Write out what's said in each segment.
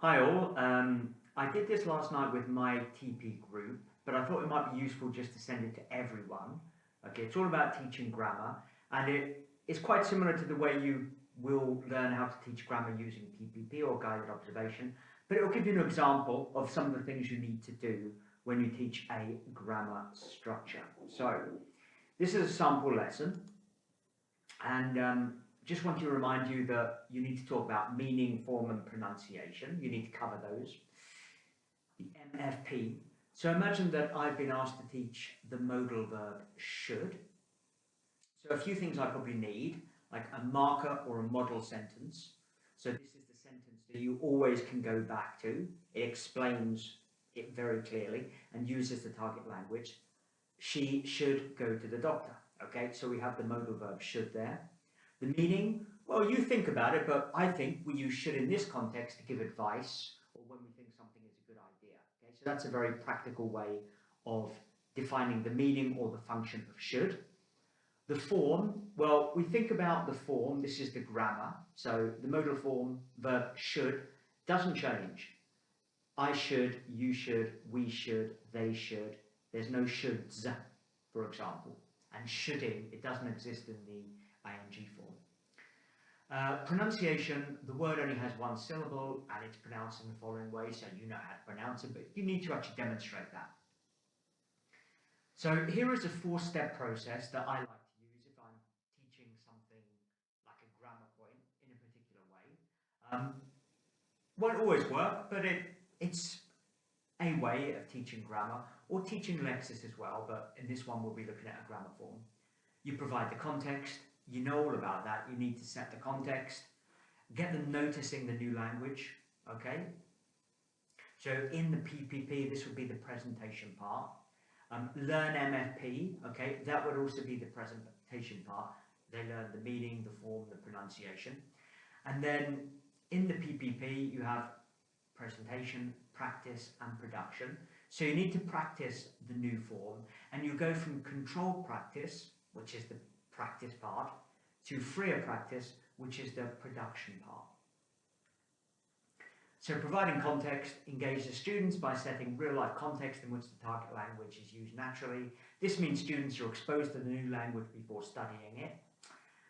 Hi all. I did this last night with my TP group, but I thought it might be useful just to send it to everyone. Okay, it's all about teaching grammar, and it's quite similar to the way you will learn how to teach grammar using PPP or guided observation, but it will give you an example of some of the things you need to do when you teach a grammar structure. So, this is a sample lesson, and just want to remind you that you need to talk about meaning, form, and pronunciation. You need to cover those. The MFP. So imagine that I've been asked to teach the modal verb should. So a few things I probably need, like a marker or a model sentence. So this is the sentence that you always can go back to. It explains it very clearly and uses the target language. She should go to the doctor. Okay, so we have the modal verb should there. The meaning, well, you think about it, but I think we use should in this context to give advice or when we think something is a good idea. Okay, so that's a very practical way of defining the meaning or the function of should. The form, well, we think about the form, this is the grammar. So the modal form, verb should, doesn't change. I should, you should, we should, they should. There's no shoulds, for example. And shoulding, it doesn't exist in the ing form. Pronunciation, the word only has one syllable and it's pronounced in the following way, so you know how to pronounce it, but you need to actually demonstrate that. So here is a four-step process that I like to use if I'm teaching something like a grammar point in a particular way. Won't always work, but it's a way of teaching grammar or teaching lexis as well, but in this one we'll be looking at a grammar form. You provide the context, you know all about that, you need to set the context, get them noticing the new language, okay? So in the PPP, this would be the presentation part. Learn MFP, okay, that would also be the presentation part. They learn the meaning, the form, the pronunciation. And then in the PPP, you have presentation, practice, and production. So you need to practice the new form, and you go from controlled practice, which is the practice part, to freer practice, which is the production part. So providing context, engage the students by setting real-life context in which the target language is used naturally. This means students are exposed to the new language before studying it.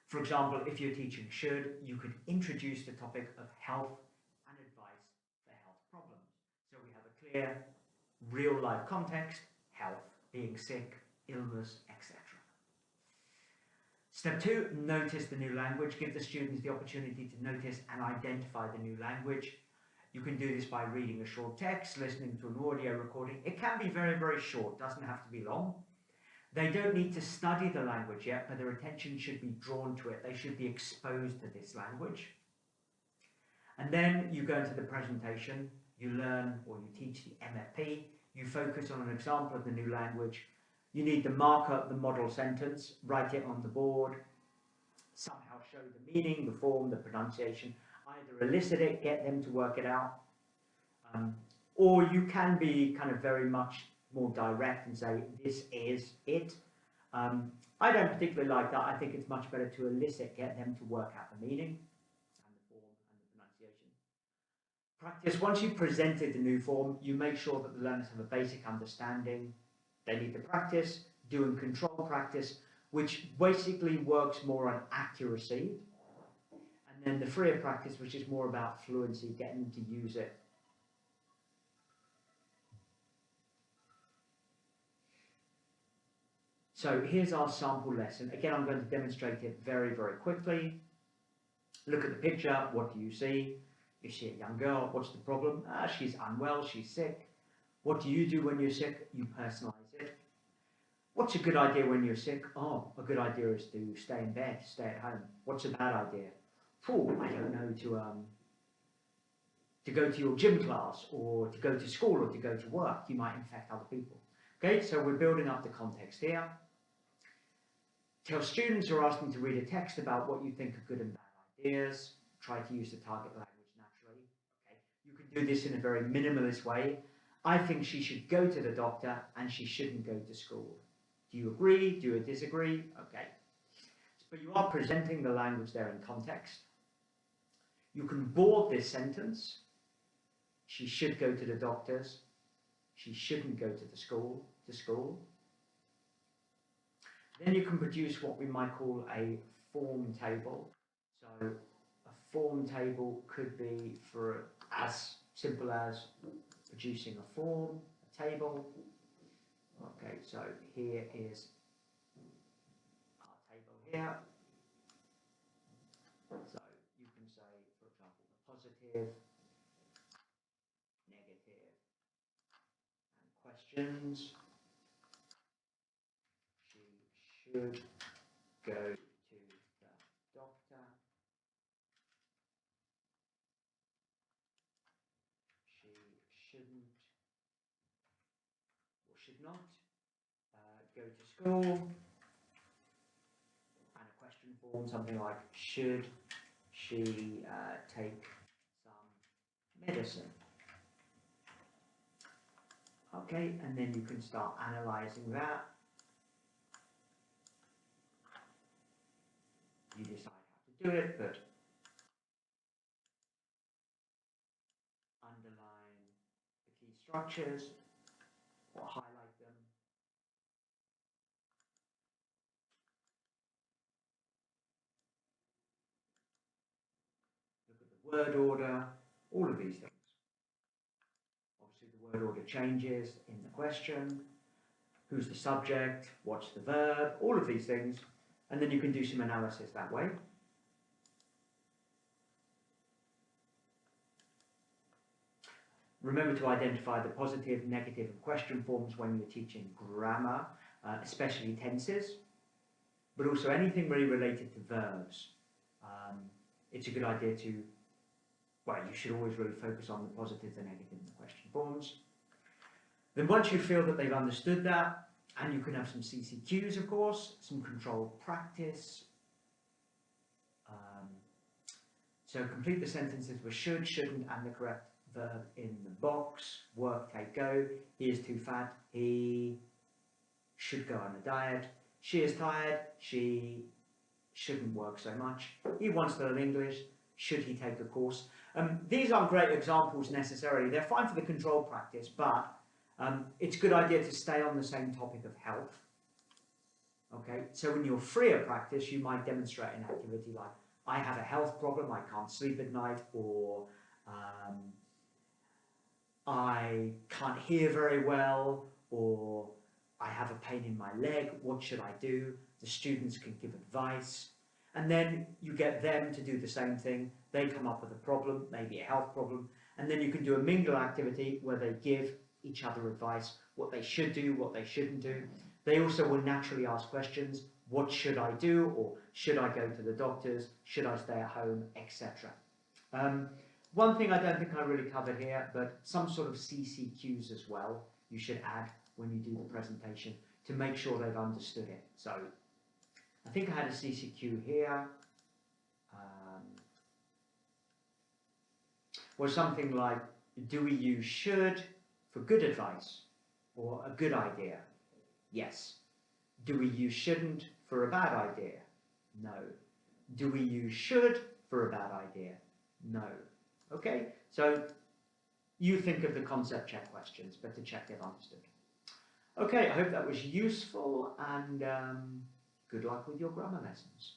For example, if you're teaching should, you could introduce the topic of health and advice for health problems. So we have a clear real-life context, health, being sick, illness, etc. Step 2, notice the new language. Give the students the opportunity to notice and identify the new language. You can do this by reading a short text, listening to an audio recording. It can be very, very short, doesn't have to be long. They don't need to study the language yet, but their attention should be drawn to it. They should be exposed to this language. And then you go into the presentation, you learn or you teach the MFP, you focus on an example of the new language. You need the marker, the model sentence, write it on the board, somehow show the meaning, the form, the pronunciation, either elicit it, get them to work it out, or you can be kind of very much more direct and say, this is it. I don't particularly like that. I think it's much better to elicit, get them to work out the meaning and the form and the pronunciation. Practice, once you've presented the new form, you make sure that the learners have a basic understanding. They need to practice, doing control practice, which basically works more on accuracy. And then the freer practice, which is more about fluency, getting them to use it. So here's our sample lesson. Again, I'm going to demonstrate it very, very quickly. Look at the picture. What do you see? You see a young girl. What's the problem? She's unwell. She's sick. What do you do when you're sick? You personalize it. What's a good idea when you're sick? Oh, a good idea is to stay in bed, stay at home. What's a bad idea? I don't know, to go to your gym class or to go to school or to go to work. You might infect other people. Okay, so we're building up the context here. Tell students or ask them to read a text about what you think are good and bad ideas. Try to use the target language naturally. Okay, you can do this in a very minimalist way. I think she should go to the doctor and she shouldn't go to school. Do you agree? Do you disagree? Okay. But you are presenting the language there in context. You can board this sentence. She should go to the doctors. She shouldn't go to the school. Then you can produce what we might call a form table. So a form table could be for as simple as producing a form, a table. Okay, so here is our table here. So you can say, for example, the positive, negative, and questions. She should go to the doctor. She shouldn't or should not go to school. And a question form, something like, should she take some medicine? Okay, and then you can start analysing that. You decide how to do it, but underline the key structures or highlight them. Look at the word order, all of these things. Obviously the word order changes in the question. Who's the subject? What's the verb? All of these things. And then you can do some analysis that way. Remember to identify the positive, negative, and question forms when you're teaching grammar, especially tenses, but also anything really related to verbs. It's a good idea to, well, you should always really focus on the positive, the negative, and the question forms. Then once you feel that they've understood that, and you can have some CCQs, of course, some controlled practice. So complete the sentences with should, shouldn't, and the correct verb in the box. Work, take, go. He is too fat. He should go on a diet. She is tired. She shouldn't work so much. He wants to learn English. Should he take a course? These aren't great examples necessarily. They're fine for the control practice, but it's a good idea to stay on the same topic of health. Okay, so when you're free of practice, you might demonstrate an activity like, I have a health problem, I can't sleep at night, or I can't hear very well, or I have a pain in my leg, what should I do? The students can give advice, and then you get them to do the same thing. They come up with a problem, maybe a health problem, and then you can do a mingle activity where they give each other advice, what they should do, what they shouldn't do. They also will naturally ask questions, what should I do, or should I go to the doctors, should I stay at home, etc. One thing I don't think I really covered here, but some sort of CCQs as well, you should add when you do the presentation to make sure they've understood it. So I think I had a CCQ here. Or something like, do we use should for good advice or a good idea? Yes. Do we use shouldn't for a bad idea? No. Do we use should for a bad idea? No. Okay, so you think of the concept check questions, but to check they've understood. Okay, I hope that was useful, and good luck with your grammar lessons.